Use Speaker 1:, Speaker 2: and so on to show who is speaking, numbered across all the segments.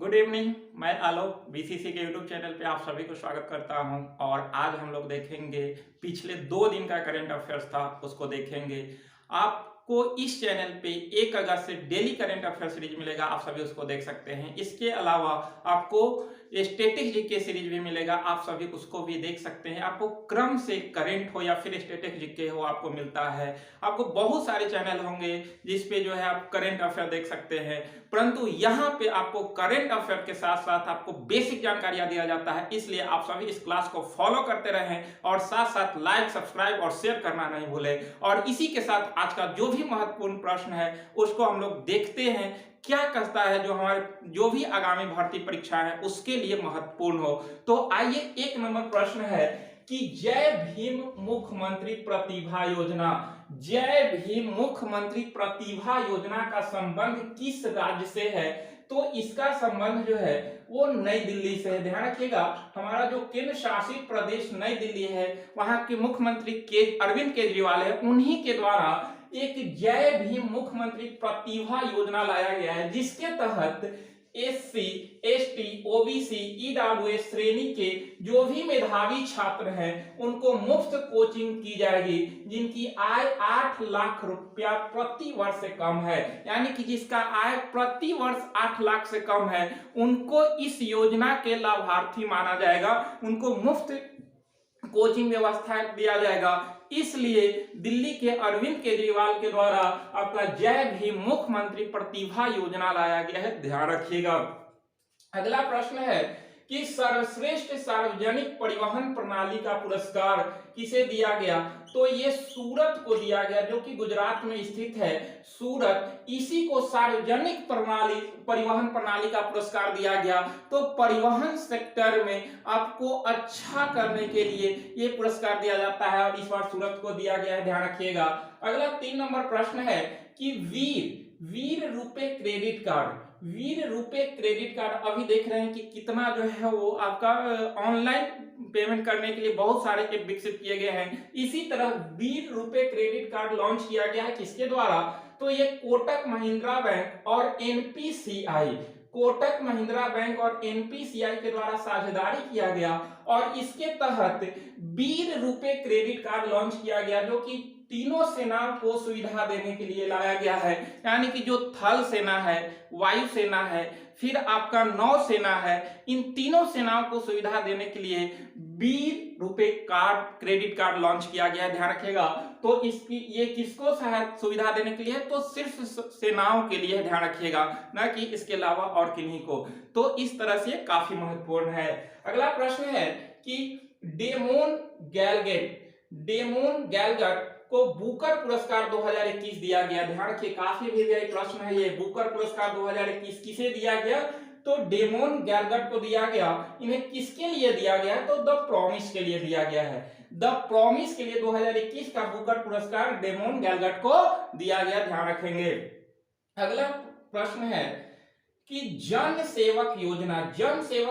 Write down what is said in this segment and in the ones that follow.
Speaker 1: Good evening. मैं आलोक BCC के YouTube channel पे आप सभी को स्वागत करता हूं और आज हम लोग देखेंगे पिछले 2 दिन का करंट अफेयर्स था, उसको देखेंगे। आपको इस चैनल पे 1 अगस्त से डेली करंट अफेयर सीरीज मिलेगा, आप सभी उसको देख सकते हैं। इसके अलावा आपको स्टैटिक जीके सीरीज भी मिलेगा, आप सभी उसको भी देख सकते हैं। आपको क्रम से करंट हो या फिर स्टैटिक जीके हो आपको मिलता है। आपको बहुत सारे चैनल होंगे जिसपे जो है आप करंट अफेयर देख सकते हैं, परंतु यहाँ पे आपको करंट अफेयर के साथ साथ आपको बेसिक जानकारियां दिया जाता है। इसलिए आप सभी इस क्लास को फॉलो करते रहें और साथ साथ लाइक, सब्सक्राइब और शेयर करना नहीं भूलें। और इसी के साथ आज का जो भी महत्वपूर्ण प्रश्न है उसको हम लोग देखते हैं, क्या कहता है जो हमारे जो भी आगामी भर्ती परीक्षा है उसके लिए महत्वपूर्ण हो। तो आइए, 1 नंबर प्रश्न है कि जय भीम मुख्यमंत्री प्रतिभा योजना, जय भीम मुख्यमंत्री प्रतिभा योजना का संबंध किस राज्य से है? तो इसका संबंध जो है वो नई दिल्ली से है। ध्यान रखिएगा, हमारा जो केंद्र शासित प्रदेश नई दिल्ली है, वहां के मुख्यमंत्री अरविंद केजरीवाल है, उन्हीं के द्वारा एक जय भीम मुख्यमंत्री प्रतिभा योजना लाया गया है, जिसके तहत एससी, एसटी, ओबीसी, ईडब्ल्यूएस श्रेणी के जो भी मेधावी छात्र हैं उनको मुफ्त कोचिंग की जाएगी, जिनकी आय 8 लाख रुपया प्रति वर्ष से कम है। यानी कि जिसका आय प्रति वर्ष 8 लाख से कम है उनको इस योजना के लाभार्थी माना जाएगा, उनको मुफ्त कोचिंग व्यवस्था दिया जाएगा। इसलिए दिल्ली के अरविंद केजरीवाल के द्वारा आपका जय भीम मुख्यमंत्री प्रतिभा योजना लाया गया है, ध्यान रखिएगा। अगला प्रश्न है कि सर्वश्रेष्ठ सार्वजनिक परिवहन प्रणाली का पुरस्कार किसे दिया गया? तो ये सूरत को दिया गया, जो कि गुजरात में स्थित है सूरत। इसी को सार्वजनिक परिवहन प्रणाली का पुरस्कार दिया गया। तो परिवहन सेक्टर में आपको अच्छा करने के लिए ये पुरस्कार दिया जाता है और इस बार सूरत को दिया गया है, ध्यान रखिएगा। अगला 3 नंबर प्रश्न है कि वीर रुपए क्रेडिट कार्ड, वीर रुपए क्रेडिट कार्ड अभी देख रहे हैं कि कितना जो है वो आपका ऑनलाइन पेमेंट करने के लिए बहुत सारे ऐप विकसित किए गए हैं। इसी तरह वीर रुपए क्रेडिट कार्ड लॉन्च किया गया है, किसके द्वारा? तो ये कोटक महिंद्रा बैंक और एनपीसीआई, कोटक महिंद्रा बैंक और एनपीसीआई के द्वारा साझेदारी किया गया और इसके तहत वीर रुपए क्रेडिट कार्ड लॉन्च किया गया, जो कि तीनों सेनाओं को सुविधा देने के लिए लाया गया है। यानी कि जो थल सेना है, वायु सेना है, फिर आपका नौ सेना है, इन तीनों सेनाओं को सुविधा देने के लिए वीर रुपए कार्ड क्रेडिट कार्ड लॉन्च किया गया है, ध्यान रखिएगा। तो इसकी ये किसको सुविधा देने के लिए? तो सिर्फ सेनाओं के लिए, ध्यान रखिएगा, ना कि इसके अलावा और किन्हीं को। तो इस तरह से काफी महत्वपूर्ण है। अगला प्रश्न है कि डेमोन गैलगट को बुकर पुरस्कार 2021 दिया गया। ध्यान रखिए, काफी भी प्रश्न है ये। बुकर पुरस्कार 2021 किसे दिया गया? तो डेमोन गैलगट को दिया गया। इन्हें किसके लिए दिया गया है? तो द प्रॉमिस के लिए दिया गया है। द प्रॉमिस के लिए 2021 का बुकर पुरस्कार डेमोन गैलगट को दिया गया, ध्यान रखेंगे। अगला प्रश्न है कि जन सेवक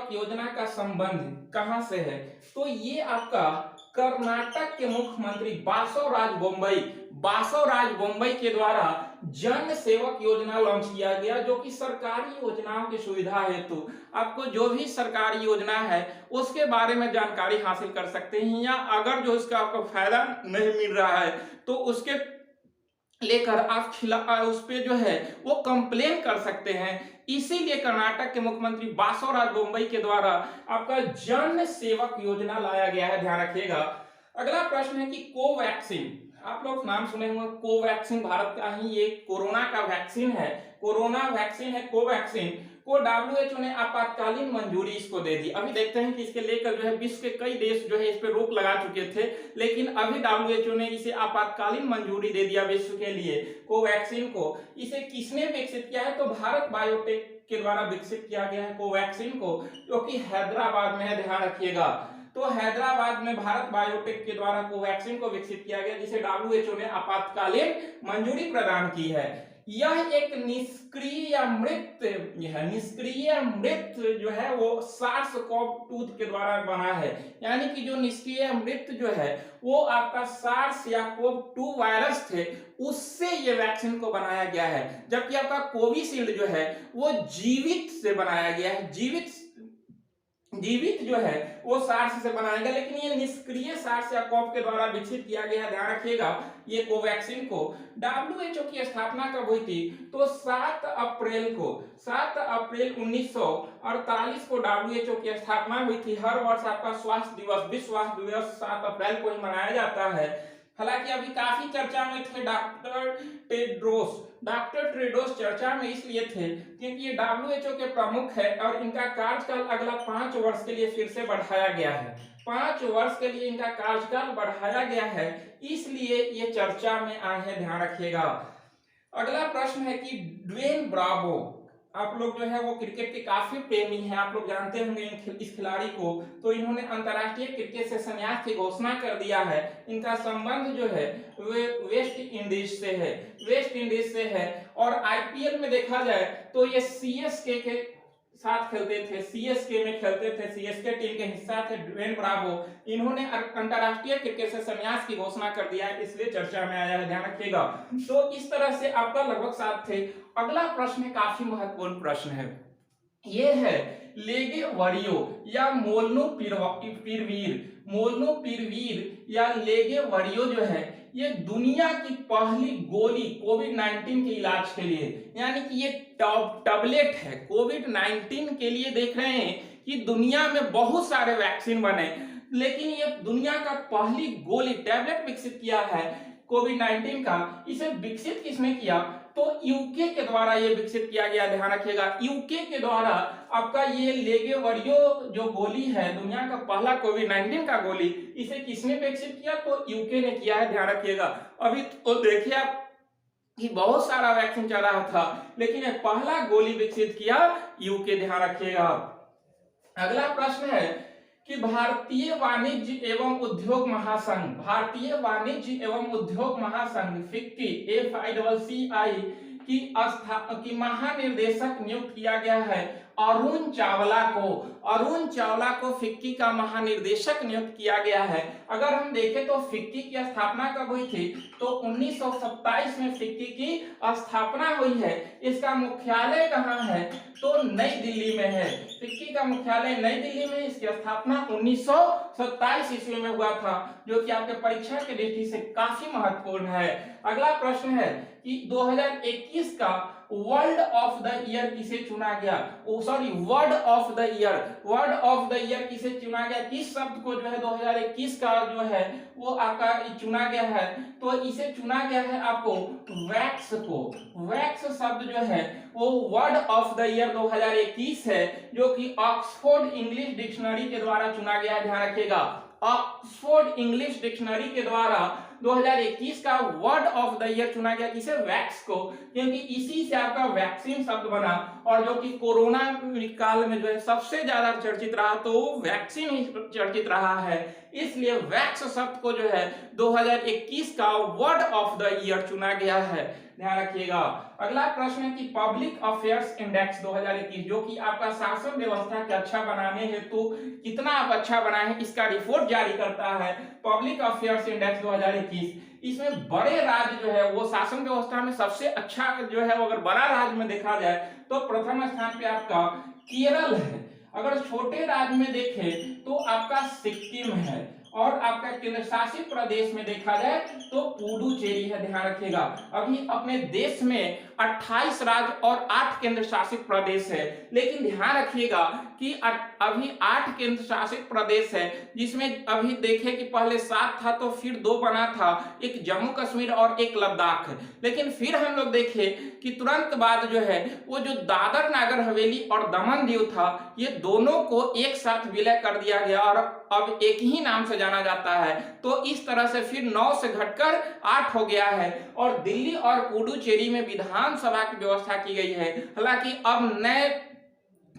Speaker 1: योजना का संबंध कहां से है? तो ये आपका कर्नाटक के मुख्यमंत्री बासवराज बोम्मई के द्वारा जन सेवक योजना लॉन्च किया गया, जो कि सरकारी योजनाओं की सुविधा हेतु आपको जो भी सरकारी योजना है उसके बारे में जानकारी हासिल कर सकते हैं, या अगर जो इसका आपको फायदा नहीं मिल रहा है तो उसके लेकर आप उस पे जो है वो कंप्लेन कर सकते हैं। इसीलिए कर्नाटक के मुख्यमंत्री बासवराज बोम्मई के द्वारा आपका जन सेवक योजना लाया गया है, ध्यान रखिएगा। अगला प्रश्न है कि कोवैक्सीन, आप लोग नाम सुने होंगे, कोवैक्सीन भारत का ही ये कोरोना का वैक्सीन है, कोरोना वैक्सीन है कोवैक्सीन को WHO ने आपातकालीन मंजूरी इसको दे दी। अभी देखते हैं कि इसके लेकर जो है विश्व के कई देश जो है इस पे रोक लगा चुके थे, लेकिन अभी WHO ने इसे आपातकालीन मंजूरी दे दिया विश्व के लिए, कोवैक्सीन को। इसे किसने विकसित किया है? तो भारत बायोटेक के द्वारा विकसित किया गया है कोवैक्सीन को, जो कि हैदराबाद में है, ध्यान रखिएगा। तो हैदराबाद में भारत बायोटेक के द्वारा कोवैक्सीन को विकसित किया गया, जिसे WHO ने आपातकालीन मंजूरी प्रदान की है। यह एक निष्क्रिय मृत है, निष्क्रिय मृत जो है वो सार्स कॉव 2 के द्वारा बना है। यानी कि जो निष्क्रिय मृत जो है वो आपका सार्स या कोव 2 वायरस थे, उससे ये वैक्सीन को बनाया गया है। जबकि आपका कोविशील्ड जो है वो जीवित से बनाया गया है, जीवित जो है वो सार्स से बनाया गया, लेकिन ये निष्क्रिय सार्स या कॉव के द्वारा विकसित किया गया। ध्यान रखिएगा, ये कोवैक्सीन को WHO की स्थापना कब हुई थी? तो 7 अप्रैल 1948 को WHO की स्थापना हुई थी। हर वर्ष आपका स्वास्थ्य दिवस, विश्व स्वास्थ्य दिवस 7 अप्रैल को ही मनाया जाता है। हालांकि अभी काफी चर्चा में थे डॉक्टर टेड्रोस चर्चा में इसलिए थे क्योंकि ये WHO के प्रमुख है और इनका कार्यकाल अगला 5 वर्ष के लिए फिर से बढ़ाया गया है। 5 वर्ष के लिए इनका कार्यकाल बढ़ाया गया है, इसलिए ये चर्चा में आए हैं। ध्यान रखिएगा। अगला प्रश्न है कि ड्वेन ब्रावो, आप लोग जो है वो क्रिकेट के काफी प्रेमी हैं, आप लोग जानते होंगे इस खिलाड़ी को। तो इन्होंने अंतरराष्ट्रीय क्रिकेट से संन्यास की घोषणा कर दिया है। इनका संबंध जो है वे वेस्ट इंडीज से है और IPL में देखा जाए तो ये CSK के साथ खेलते थे, CSK में खेलते थे, CSK टीम के हिस्सा थे ड्वेन ब्रावो। इन्होंने अंतरराष्ट्रीय क्रिकेट से संन्यास की घोषणा कर दिया है, इसलिए चर्चा में आया है। ध्यान रखिएगा। तो इस तरह से आपका लगभग 7 थे। अगला प्रश्न काफी महत्वपूर्ण प्रश्न है, ये है लेगे वरियो या मोल्नुपिरवीर या लेगे वरियो जो है ये दुनिया की पहली गोली कोविड-19 के इलाज के लिए, यानी कि ये टैबलेट है कोविड-19 के लिए। देख रहे हैं कि दुनिया में बहुत सारे वैक्सीन बने, लेकिन ये दुनिया का पहली गोली टैबलेट विकसित किया है कोविड-19 का। इसे विकसित किसने किया? तो यूके के द्वारा ये विकसित किया गया। ध्यान रखिएगा, यूके के द्वारा आपका ये लेगेवरियो जो गोली है, दुनिया का पहला कोविड-19 का गोली, इसे किसने विकसित किया? तो यूके ने किया है। ध्यान रखिएगा। अभी तो देखिए आप कि बहुत सारा वैक्सीन चल रहा था, लेकिन ये पहला गोली विकसित किया यूके। ध्यान रखिएगा। अगला प्रश्न है कि भारतीय वाणिज्य एवं उद्योग महासंघ FICCI की महानिर्देशक नियुक्त किया गया है अरुण चावला को फिक्की का महानिर्देशक नियुक्त किया गया है। अगर हम देखें तो फिक्की की स्थापना कब हुई थी? तो 1927 में फिक्की की स्थापना हुई है। इसका मुख्यालय कहाँ है? तो नई दिल्ली में है। फिक्की का मुख्यालय नई दिल्ली में। इसकी स्थापना 1927 ईस्वी में हुआ था, जो कि आपके परीक्षा के दृष्टि से काफी महत्वपूर्ण है। अगला प्रश्न है कि 2021 का वर्ड ऑफ द ईयर किसे चुना गया? वर्ड ऑफ द ईयर किसे चुना गया? किस शब्द को जो है 2021 का जो है वो आपका चुना गया है? तो इसे चुना गया है आपको वैक्स शब्द जो है वो वर्ड ऑफ द ईयर 2021 है, जो कि ऑक्सफोर्ड इंग्लिश डिक्शनरी के द्वारा चुना गया है। ध्यान रखिएगा, ऑक्सफोर्ड इंग्लिश डिक्शनरी के द्वारा 2021 का वर्ड ऑफ द ईयर चुना गया। किसे? वैक्स को, क्योंकि इसी से आपका वैक्सीन शब्द बना और जो कि कोरोना काल में जो है सबसे ज्यादा चर्चित रहा, तो वैक्सीन ही चर्चित रहा है, इसलिए वैक्स शब्द को जो है 2021 का वर्ड ऑफ द ईयर चुना गया है। ध्यान रखिएगा। अगला प्रश्न है कि पब्लिक अफेयर्स इंडेक्स 2021, जो कि आपका शासन व्यवस्था के अच्छा बनाने हेतु कितना आप अच्छा बनाए हैं इसका रिपोर्ट जारी करता है। पब्लिक अफेयर्स इंडेक्स 2021, इसमें बड़े राज्य जो है वो शासन व्यवस्था में सबसे अच्छा जो है, अगर बड़ा राज्य में देखा जाए तो प्रथम स्थान पे आपका केरल है। अगर छोटे राज्य में देखें तो आपका सिक्किम है और आपका केंद्र शासित प्रदेश में देखा जाए तो पुडुचेरी है। ध्यान रखिएगा, अभी अपने देश में 28 राज्य और 8 केंद्र शासित प्रदेश है, लेकिन ध्यान रखिएगा कि अभी 8 केंद्र शासित प्रदेश है, जिसमें अभी देखें कि पहले 7 था तो फिर 2 बना था, एक जम्मू कश्मीर और एक लद्दाख है। लेकिन फिर हम लोग देखें कि तुरंत बाद जो है वो जो दादर नागर हवेली और दमन दीव था, ये दोनों को एक साथ विलय कर दिया गया और अब एक ही नाम से जाना जाता है। तो इस तरह से फिर 9 से घटकर 8 हो गया है और दिल्ली और पुडुचेरी में विधानसभा की व्यवस्था की गई है। हालांकि अब नए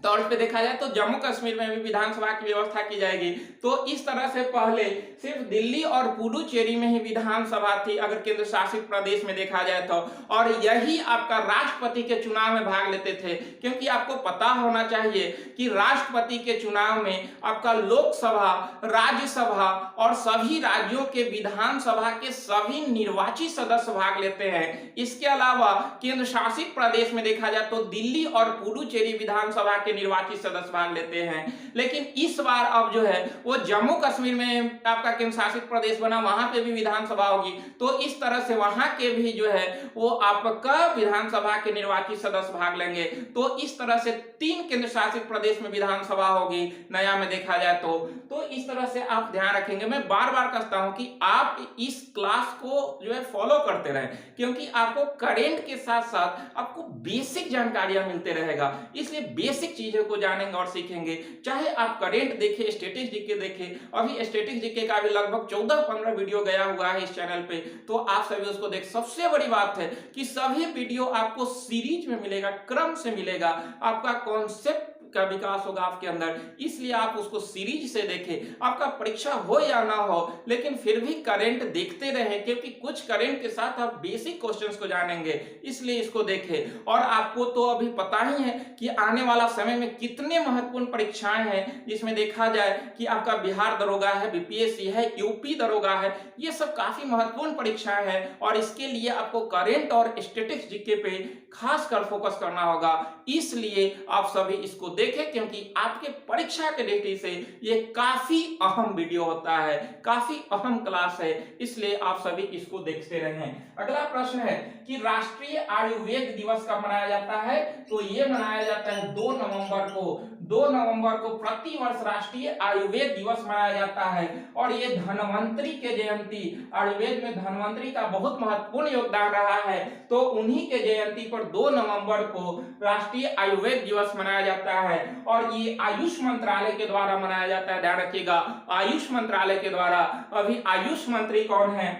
Speaker 1: तौर पे देखा जाए तो जम्मू कश्मीर में भी विधानसभा की व्यवस्था की जाएगी। तो इस तरह से पहले सिर्फ दिल्ली और पुडुचेरी में ही विधानसभा थी अगर केंद्र शासित प्रदेश में देखा जाए तो, और यही आपका राष्ट्रपति के चुनाव में भाग लेते थे। क्योंकि आपको पता होना चाहिए कि राष्ट्रपति के चुनाव में आपका लोकसभा, राज्यसभा और सभी राज्यों के विधानसभा के सभी निर्वाचित सदस्य भाग लेते हैं। इसके अलावा केंद्र शासित प्रदेश में देखा जाए तो दिल्ली और पुडुचेरी विधानसभा के निर्वाचित सदस्य भाग लेते हैं। लेकिन इस बार अब जो है वो जम्मू कश्मीर में आपका केंद्र शासित प्रदेश बना, वहां पे भी विधानसभा होगी। तो इस तरह से वहां के भी जो है वो आपका विधानसभा के निर्वाचित सदस्य भाग लेंगे। तो इस तरह से 3 केंद्र शासित प्रदेश में विधानसभा होगी नया में देखा जाए तो इस तरह से आप ध्यान रखेंगे। मैं बार बार कहता हूं कि आप इस क्लास को जो है फॉलो करते रहें, क्योंकि आपको करेंट के साथ साथ आपको बेसिक जानकारियां मिलते रहेगा। इसलिए बेसिक चीजों को जानेंगे और सीखेंगे। चाहे आप करेंट देखें, स्टैटिस्टिक्स जीके देखें, अभी स्टैटिस्टिक्स जीके का भी लगभग 14-15 वीडियो गया हुआ है इस चैनल पे, तो आप सभी उसको देख। सबसे बड़ी बात है कि सभी वीडियो आपको सीरीज में मिलेगा, क्रम से मिलेगा, आपका कॉन्सेप्ट का विकास होगा आपके अंदर। इसलिए आप उसको सीरीज से देखें। आपका परीक्षा हो या ना हो, लेकिन फिर भी करंट देखते रहें, क्योंकि कुछ करंट के साथ आप बेसिक क्वेश्चंस को जानेंगे। इसलिए इसको देखें। और आपको तो अभी पता ही है कि आने वाला समय में कितने महत्वपूर्ण परीक्षाएं हैं, जिसमें देखा जाए कि आपका बिहार दरोगा है, बीपीएससी है, यूपी दरोगा है। ये सब काफी महत्वपूर्ण परीक्षाएं हैं और इसके लिए आपको करंट और स्टैटिस्टिक्स जीके पे खासकर फोकस करना होगा। इसलिए आप सभी इसको देखें, क्योंकि आपके परीक्षा के दृष्टि से ये काफी अहम वीडियो होता है, काफी अहम क्लास है। इसलिए आप सभी इसको देखते रहें। अगला प्रश्न है कि राष्ट्रीय आयुर्वेद दिवस कब मनाया जाता है? तो ये मनाया जाता है 2 नवंबर को। 2 नवंबर को प्रति वर्ष राष्ट्रीय आयुर्वेद दिवस मनाया जाता है। और ये धन्वंतरी के जयंती, आयुर्वेद में धन्वंतरी का बहुत महत्वपूर्ण योगदान रहा है, तो उन्हीं के जयंती पर 2 नवंबर को राष्ट्रीय आयुर्वेद दिवस मनाया जाता है। और ये आयुष मंत्रालय के द्वारा मनाया जाता है, ध्यान रखिएगा, आयुष मंत्रालय के द्वारा। अभी आयुष मंत्री कौन है?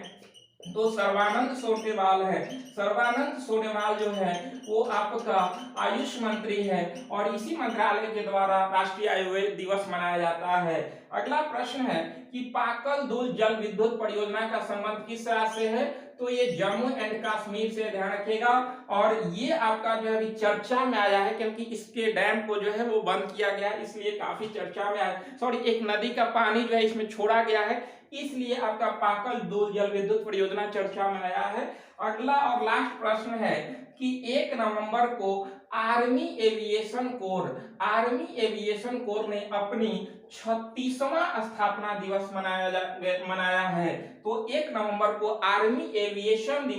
Speaker 1: तो सर्बानंद सोनोवाल है। सर्बानंद सोनोवाल जो है वो आपका आयुष मंत्री है और इसी मंत्रालय के द्वारा राष्ट्रीय आयुर्वेद दिवस मनाया जाता है। अगला प्रश्न है कि पाकल दुल जल विद्युत परियोजना का संबंध किस राज्य से है? तो ये जम्मू एंड कश्मीर से, ध्यान रखिएगा। और ये आपका जो है अभी चर्चा में आया है, क्योंकि इसके डैम को जो है वो बंद किया गया, इसलिए काफी चर्चा में आया। सॉरी, एक नदी का पानी जो है इसमें छोड़ा गया है, इसलिए आपका पाकल दुल जल विद्युत परियोजना चर्चा में आया है। अगला और लास्ट प्रश्न है कि 1 नवंबर को आर्मी एविएशन कोर ने अपनी 36वां स्थापना दिवस मनाया है। तो 1 नवंबर को आर्मी एविएशन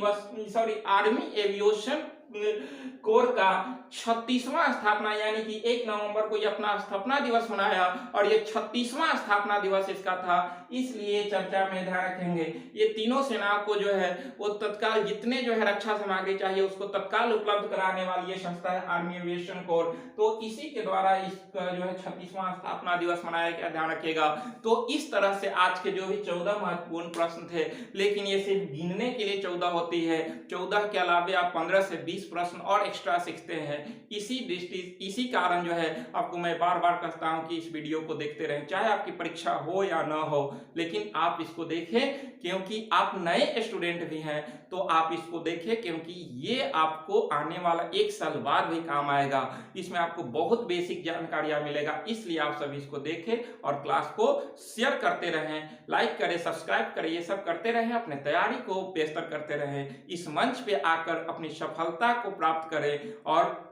Speaker 1: कोर का 36वां स्थापना, यानी कि 1 नवंबर को ये अपना स्थापना दिवस मनाया और ये 36वां स्थापना दिवस इसका था, इसलिए चर्चा में ध्यान रखेंगे। ये तीनों सेनाओं को जो है वो तत्काल जितने जो है रक्षा सामग्री चाहिए उसको तत्काल उपलब्ध कराने वाली ये संस्था है आर्मी एविएशन कोर। तो इसी के द्वारा इसका जो है 36वां स्थापना दिवस मनाया गया, ध्यान रखिएगा। तो इस तरह से आज के जो भी 14 महत्वपूर्ण प्रश्न थे, लेकिन ये सिर्फ गिनने के लिए 14 होती है। 14 के अलावा आप 15 से 20 प्रश्न और एक्स्ट्रा सीखते हैं। इसी कारण जो है आपको मैं बार बार कहता हूं कि इस वीडियो को देखते रहें, चाहे आपकी परीक्षा हो या ना हो, लेकिन आप इसको देखें, क्योंकि आप नए स्टूडेंट भी हैं तो आप इसको देखें, क्योंकि ये आपको आने वाला 1 साल बाद भी काम आएगा। इसमें आपको बहुत बेसिक जानकारियां मिलेगा, इसलिए आप सभी इसको देखें और क्लास को शेयर करते रहें, लाइक करें, सब्सक्राइब करें, ये सब करते रहें, अपने तैयारी को बेहतर करते रहें, इस मंच पे आकर अपनी सफलता को प्राप्त करें। और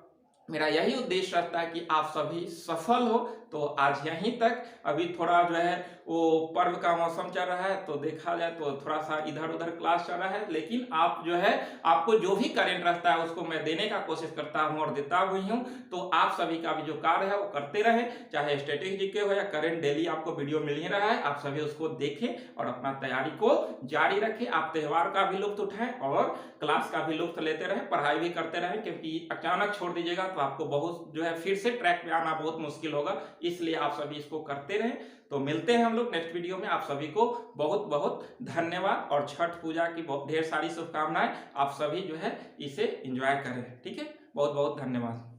Speaker 1: मेरा यही उद्देश्य रहता है कि आप सभी सफल हो। तो आज यहीं तक। अभी थोड़ा जो है वो पर्व का मौसम चल रहा है, तो देखा जाए तो थोड़ा सा इधर उधर क्लास चल रहा है, लेकिन आप जो है आपको जो भी करंट रहता है उसको मैं देने का कोशिश करता हूं और देता हुई हूं। तो आप सभी का भी जो कार्य है वो करते रहें, चाहे स्टैटिस्टिक्स जीके हो या करंट, डेली आपको वीडियो मिल ही रहा है, आप सभी उसको देखें और अपना तैयारी को जारी रखें। आप त्योहार का भी लुत्फ उठाएं और क्लास का भी लुत्फ लेते रहें, पढ़ाई भी करते रहें, क्योंकि अचानक छोड़ दीजिएगा तो आपको बहुत जो है फिर से ट्रैक पे आना बहुत मुश्किल होगा। इसलिए आप सभी इसको करते रहें। तो मिलते हैं हम लोग नेक्स्ट वीडियो में। आप सभी को बहुत बहुत धन्यवाद और छठ पूजा की बहुत ढेर सारी शुभकामनाएं। आप सभी जो है इसे एंजॉय करें, ठीक है। बहुत बहुत धन्यवाद।